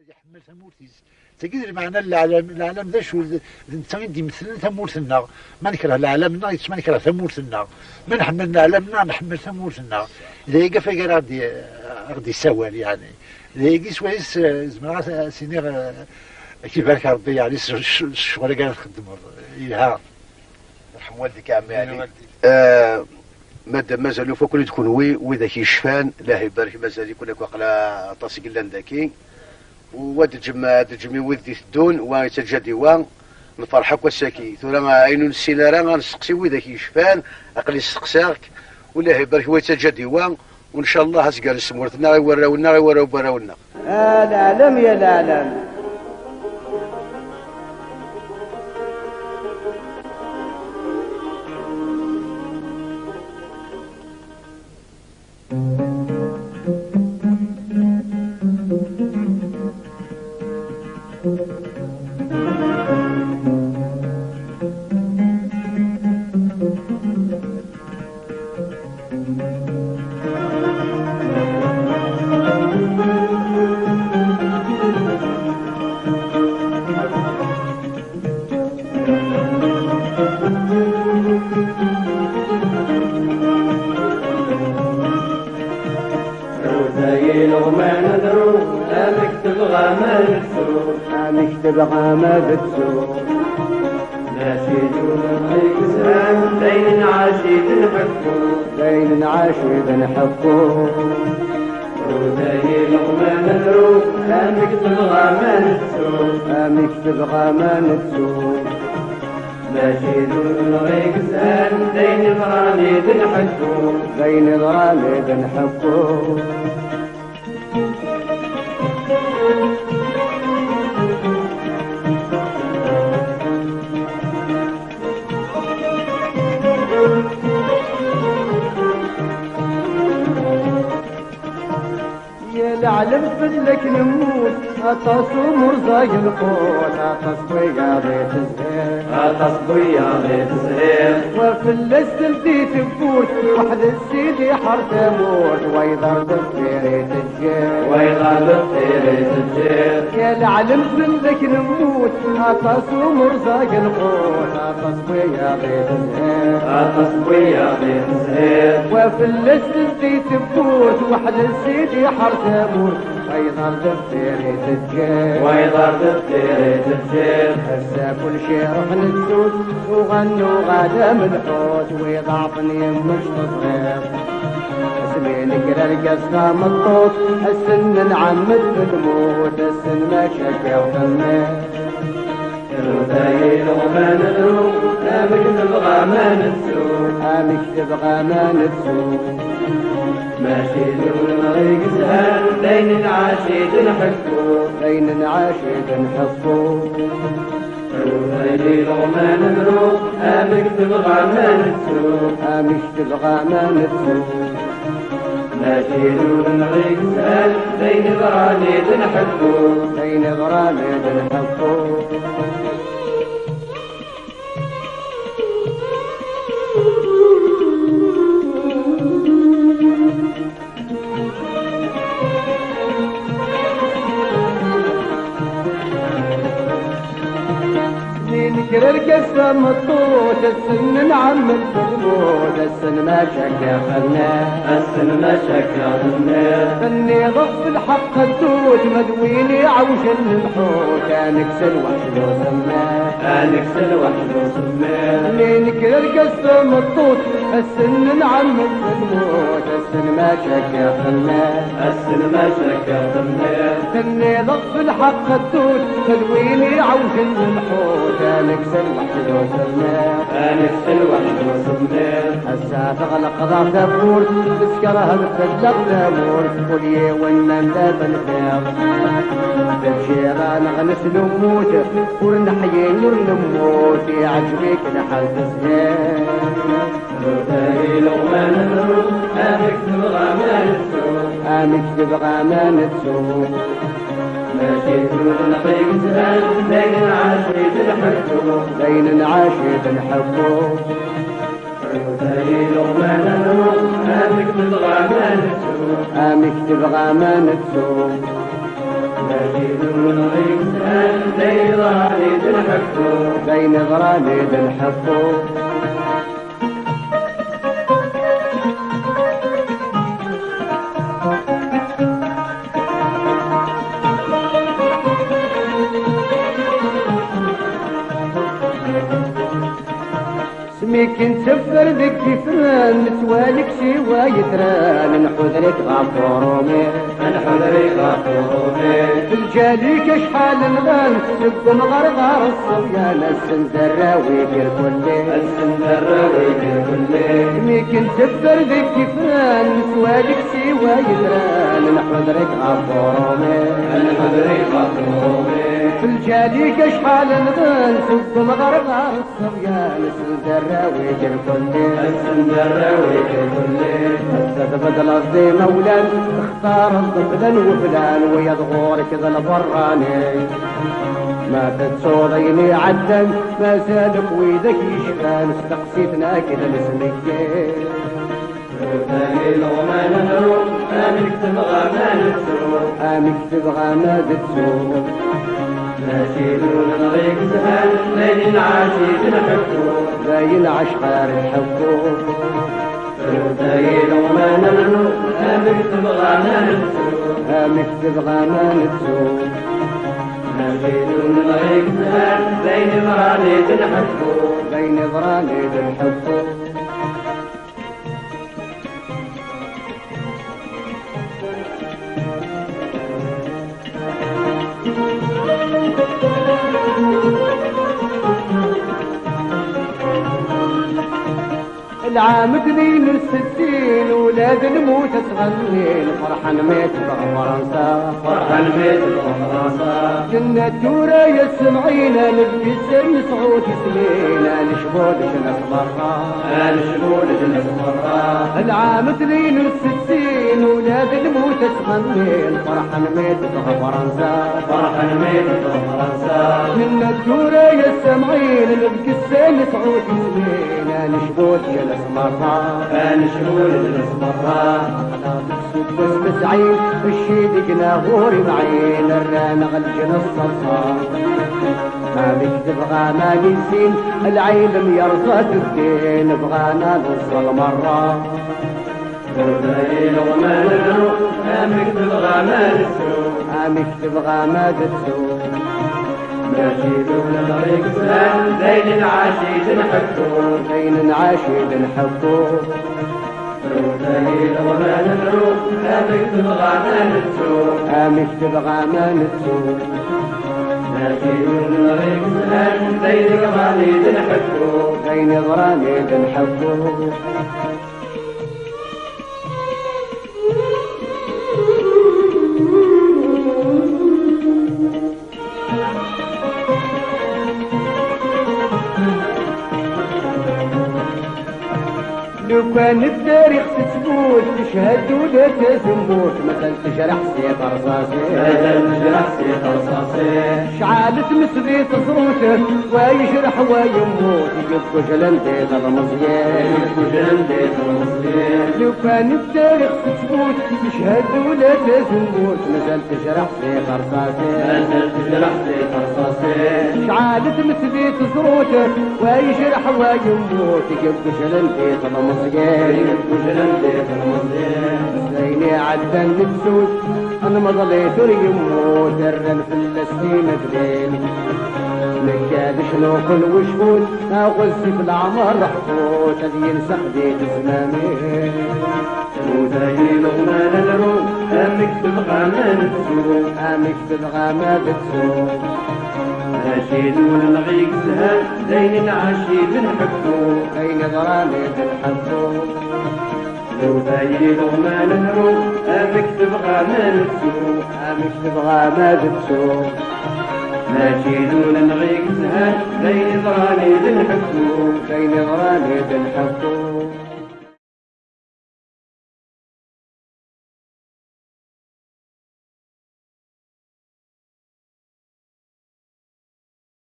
يحمل ثمورتيز تقدر معنا العالم ذا شو انت غادي يمثل ثمورتنا ما نكره العالم ما نكره ثمورتنا ما نحمل عالمنا نحمل ثمورتنا اذا يقف غادي يسوال يعني اذا يقيس كويس زعما سيني كيبارك ربي يعني الشغل كاع نخدم ها يرحم والديك عمي علي. مازالوا فوق كل تكون وذاك يشفان لا يبارك مازال يكون هكا قلا طاسي قلان ذاكي وواد الجمي ودي الدون ويتجدي وان نفرحك وساكي ثم عينو السينارا غنسقسي وذاك يشفان اقلي نسقساك ولا يبارك ويتجدي وان وان شاء الله هسقال السمورتنا غيوراو براونا. العالم يا العالم نكتب غامة تسوق ناشد ونغيزان بين عاشد نحبو وداي لقمة مدروك نكتب غامة تسوق ناشد ونغيزان بين غرامد نحبو العلم فلك نموت أطاس ومرزاق القوت أطاس بياض زهير وفي السلتي تبوت وحد السيدي حرت موت ويضر دفتيري تجير يا العلم فلك نموت أطاس ومرزاق القوت أطاس بياض زهير وفي السلتي تبوت وحد السيدي حرت موت ويضر دفتيري تجير هسا كل شي روح نتسود وغنوا غادا من الحوت ويضعفني مش تصغير اسمي نقرا القصة مطوط السن نعمد بالموت السن ما شكا وفنان الرذايل وما ندرو نكتب غاما نتسوق ماشي دون غيقزان بين العاشد نحبو الرذايل وما ندرو نكتب غاما نتسوق ماشي دون غيقزان بين غرامد نحبو نكر القصة مطوط السن نعمل بالموت السن ما شكا خلنا فني ضف الحق الدود مدويني عوش الحوت انكسل وحده سماه نكر القصة مطوط السن نعمل بالموت السن ما شكا خلنا فني ضف الحق الدود مدويني عوش الحوت نكسل وحده سماه هسا تغلق ضغط تبور تسكرها بتبلغ تبور قولي ونن داب الخير ببشيرة نغنس نموت ونحيي نموت يعجبك نحل تسهيل الرذايل وما ندرو نكتب غاما نتسوق ماشي دون غيقزان بين العاشد نحبو الرذايل وما ندرو نكتب غاما نتسوق بين ضراني الحفو سميك نسفر ذيك كفران نتوالك سوا يتران نحذرك غفورومي نحذرك غفورومي الجاليك شحال نغان نبقى غرغر الصبيان السندراوي كالكلي السندراوي كالكلي سميك نسفر ذيك كفران نتوالك سوا يتران نحذرك غفورومي نحذرك غفورومي الجاليك شحال نغان نبقى غرغر الصبيان السندراوي السندراوي كالكلي تتبدل قصدي مولان تختار الطفلان وفلان ويضغور كذا البراني ما تتصوريني عدن ما سالك ويدك يشفان استقسيتنا كذا نسميك وما نهرب امك تبغى ما نتسوق امك تبغى ما تتسوق ناشدون نغيك زهان لين عاشيد نحبو زين عشقار نحبو زين وما نمنو امك تبغى ما نتسوق امك تبغى ما نتسوق ناشدون نغيك زهان لين ضراني نحبو لين ضراني نحبو العام 62 ولاد الموت تغني فرحان ميت بفرنسا فرحان ميت بفرنسا كنا الدورة يا سمعينا نبكي السن صعود سنينا نشبولك نصبرها نشبولك نصبرها العام 62 ولاد الموت تغني فرحان ميت بفرنسا فرحان ميت بفرنسا كنا الدورة يا سمعينا نبكي السن صعود سنينا نشبولك نصبرها نشبولك نصبرها بس بسعيد الشيد ناغوري معين الرانا غلجن الصرصار ما بك تبغى ما نسين العيلم يرصد الدين بغانا نوصل مرة تربين وما نروح امك تبغى ما نسوق امك تبغى ما تسوق ناشدون طريق سهل لين العاشيد نحبو لين العاشيد نحبو ليل وما نروح امك تبغى ما نتسوق امك تبغى ما نتسوق ناشدون طريق سهل لين الغرانيد نحبو لين الغرانيد نحبو لو كان التاريخ تثبوت تشهد ولا تزموت مثل تجرح سيط رصاصي مثل تجرح سيط رصاصي شعالة مسبي تصروته ويجرح ويموت يبقى جلندي المصيان يبقى جلندي المصيان لو كان التاريخ تثبوت تشهد ولا تزموت مثل تجرح سيط رصاصي مثل تجرح سيط رصاصي شعالة مسبي تصروته ويجرح ويموت يبقى جلندي المصيان زيني عدن بتسود انا ما ضليت يموت الرن فلسطين قليل نكاد شنو كل وشفوت اغزي في العمر حفوت هذي سخدي تسمامي وزين وما نروح امك تبغى ما نتسوق امك تبغى ما تتسوق ناشدون نغيك زهان زين العشيد نحبو زين ضراني نحبو لو زين وما نهرو امك تبغى ما نتسوق امك تبغى ما تتسوق ناشدون نغيك زهان زين ضراني نحبو زين ضراني نحبو